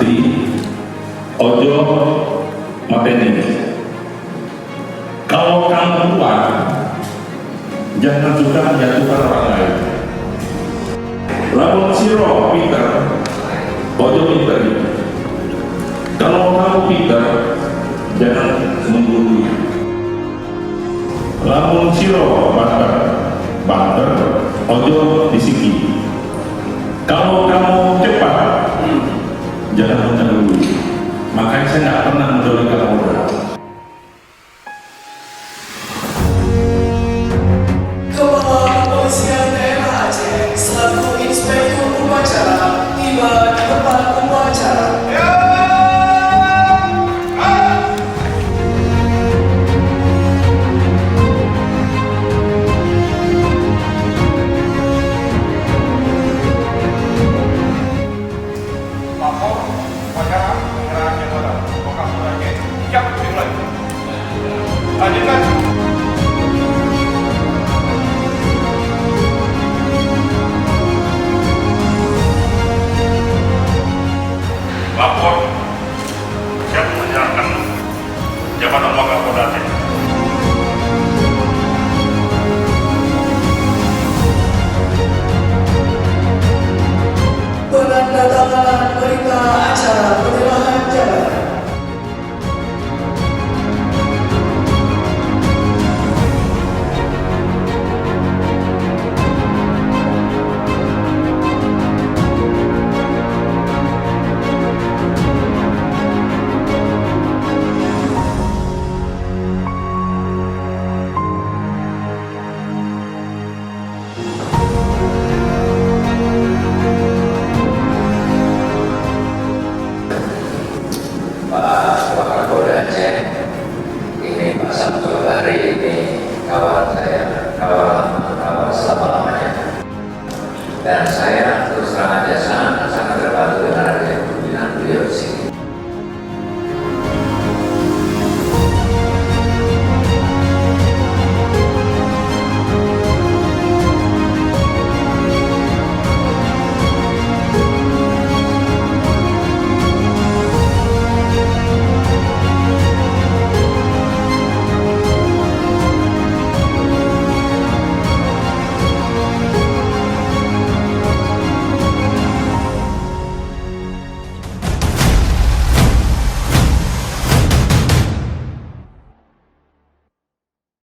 sakti, ojo mateni. Kalau kamu kuat, jangan suka menjatuhkan orang lain. Lamun siro pinter, ojo pinter. Kalau kamu pinter, jangan menggurui. Lamun siro banter, ojo disiki. Kalau kamu cepat, jangan mendahului. Makanya saya nggak pernah mendahului Kapolda. Kepala Kepolisian Daerah Aceh selaku Inspektur Upacara tiba di tempat upacara. Lapor upacara penyerahan jabatan lokasi